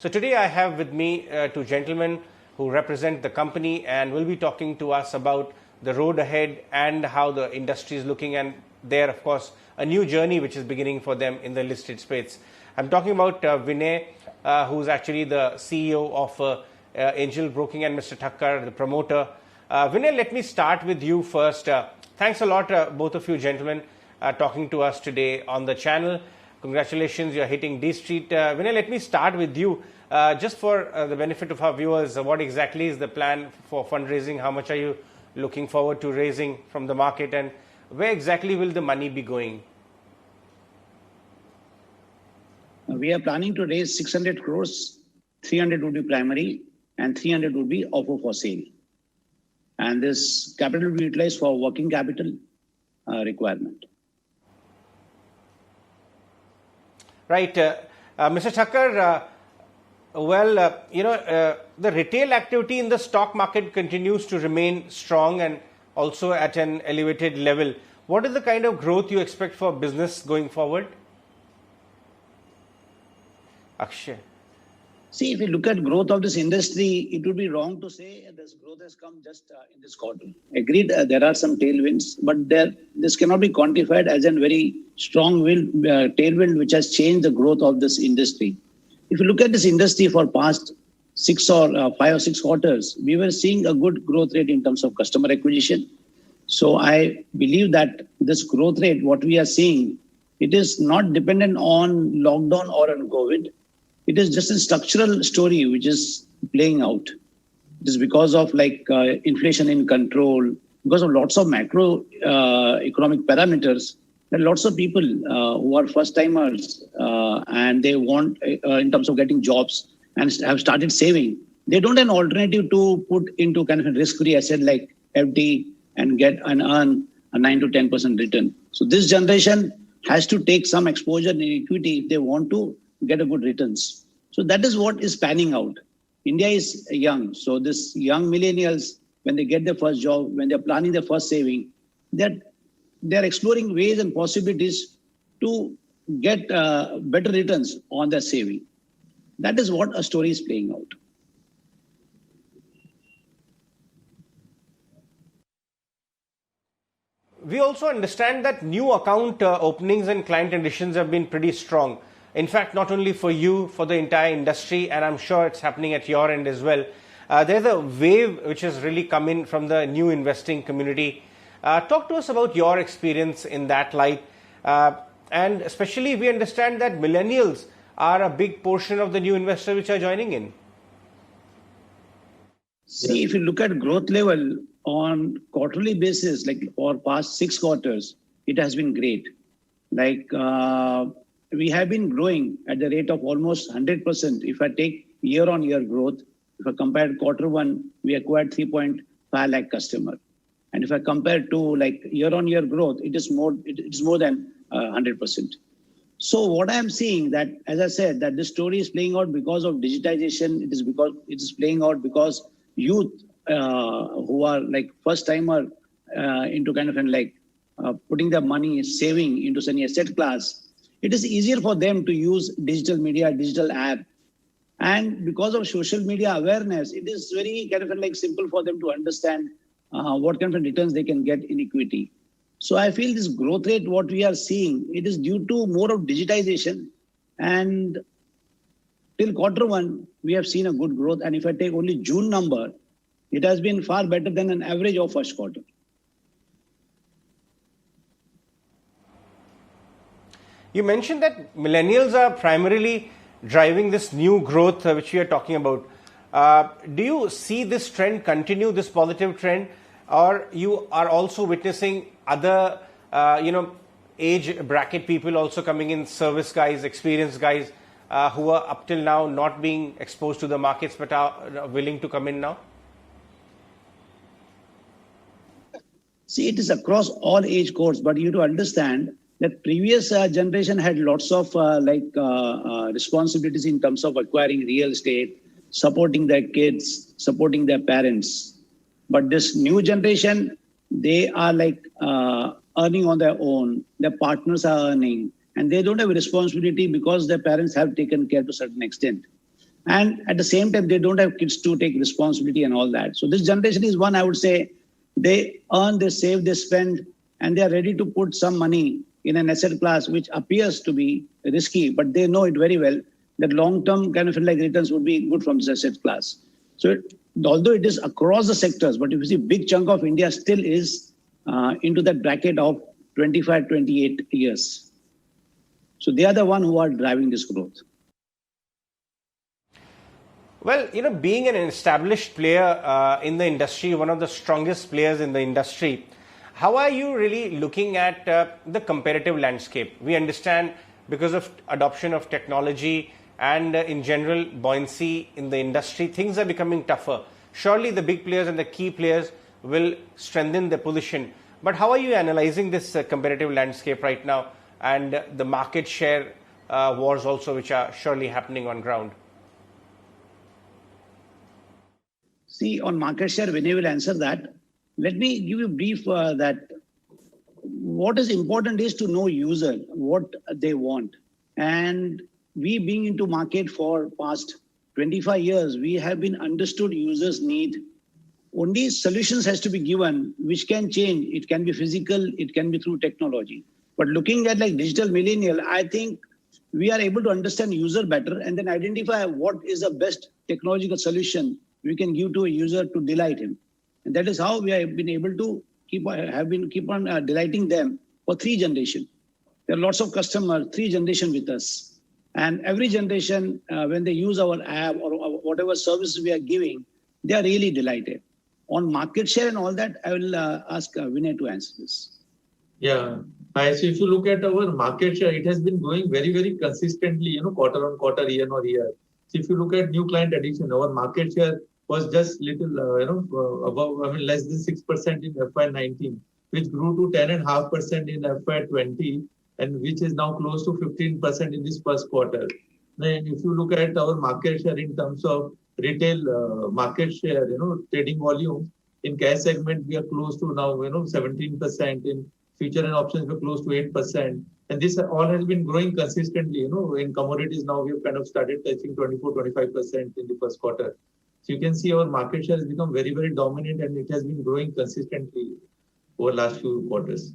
So today I have with me two gentlemen who represent the company and will be talking to us about the road ahead and how the industry is looking, and there of course a new journey which is beginning for them in the listed space. I'm talking about Vinay, who's actually the CEO of Angel Broking, and Mr. Thakkar, the promoter. Vinay, let me start with you first. Thanks a lot, both of you gentlemen, talking to us today on the channel. Congratulations, you're hitting D Street. Vinay, let me start with you. Just for the benefit of our viewers, what exactly is the plan for fundraising? How much are you looking forward to raising from the market, and where exactly will the money be going? We are planning to raise 600 crores, 300 would be primary and 300 would be offer for sale. And this capital will be utilized for working capital requirement. Right. Mr. Thakkar, the retail activity in the stock market continues to remain strong and also at an elevated level. What is the kind of growth you expect for business going forward? Akshay. See, if you look at growth of this industry, it would be wrong to say this growth has come just in this quarter. Agreed, there are some tailwinds, but this cannot be quantified as a very strong tailwind which has changed the growth of this industry. If you look at this industry for past 5 or 6 quarters, we were seeing a good growth rate in terms of customer acquisition. So I believe that this growth rate, what we are seeing, it is not dependent on lockdown or on COVID. It is just a structural story which is playing out. It is because of inflation in control, because of lots of macro economic parameters. There are lots of people who are first timers and they want, in terms of getting jobs, and have started saving. They don't have an alternative to put into kind of a risk-free asset like FD and get and earn a 9 to 10% return. So this generation has to take some exposure in equity if they want to get a good returns. So that is what is panning out. India is young. So this young millennials, when they get their first job, when they're planning their first saving, they're exploring ways and possibilities to get better returns on their saving. That is what a story is playing out. We also understand that new account openings and client additions have been pretty strong. In fact, not only for you, for the entire industry, and I'm sure it's happening at your end as well. There's a wave which has really come in from the new investing community. Talk to us about your experience in that light. And especially we understand that millennials are a big portion of the new investors which are joining in. See, if you look at growth level on quarterly basis, like for past 6 quarters, it has been great. We have been growing at the rate of almost 100%. If I take year-on-year growth, if I compare Q1, we acquired 3.5 lakh customer. And if I compare to year-on-year growth, it is more than 100%. So what I am seeing that, as I said, that this story is playing out because of digitization. It is playing out because youth who are first timer into kind of putting their money, saving into any asset class. It is easier for them to use digital media, digital app. And because of social media awareness, it is very kind of simple for them to understand what kind of returns they can get in equity. So I feel this growth rate, what we are seeing, it is due to more of digitization. And till Q1, we have seen a good growth. And if I take only June number, it has been far better than an average of first quarter. You mentioned that millennials are primarily driving this new growth which we are talking about. Do you see this trend continue, this positive trend, or you are also witnessing other, age bracket people also coming in, service guys, experienced guys who are up till now not being exposed to the markets but are willing to come in now? See, it is across all age cohorts, but you have to understand that previous generation had lots of responsibilities in terms of acquiring real estate, supporting their kids, supporting their parents. But this new generation, they are earning on their own. Their partners are earning. and they don't have a responsibility because their parents have taken care to a certain extent. And at the same time, they don't have kids to take responsibility and all that. So this generation is one, I would say, they earn, they save, they spend, and they are ready to put some money in an asset class which appears to be risky, but they know it very well that long-term kind of like returns would be good from this asset class. So although it is across the sectors, but if you see, big chunk of India still is into that bracket of 25, 28 years. So they are the one who are driving this growth. Well, being an established player in the industry, one of the strongest players in the industry, how are you really looking at the competitive landscape? We understand because of adoption of technology and in general buoyancy in the industry, things are becoming tougher. Surely the big players and the key players will strengthen their position. But how are you analyzing this competitive landscape right now and the market share wars also, which are surely happening on ground? See, on market share, Vinay will answer that. Let me give you a brief that what is important is to know user, what they want. And we being into market for past 25 years, we have been understood users' need. Only solutions has to be given, which can change. It can be physical, it can be through technology. But looking at like digital millennial, I think we are able to understand user better and then identify what is the best technological solution we can give to a user to delight him. And that is how we have been able to keep on delighting them for 3 generations. There are lots of customers, 3 generations with us. And every generation, when they use our app or whatever service we are giving, they are really delighted. On market share and all that, I will ask Vinay to answer this. Yeah. So if you look at our market share, it has been growing very, very consistently, quarter on quarter, year on year. So if you look at new client addition, our market share was just little, above, less than 6% in FY19, which grew to 10.5% in FY20, and which is now close to 15% in this first quarter. Then if you look at our market share in terms of retail market share, trading volume, in cash segment, we are close to now, 17%. In future and options, we're close to 8%. And this all has been growing consistently. In commodities now, we've kind of started touching 24-25% in the first quarter. So you can see our market share has become very, very dominant and it has been growing consistently over the last few quarters.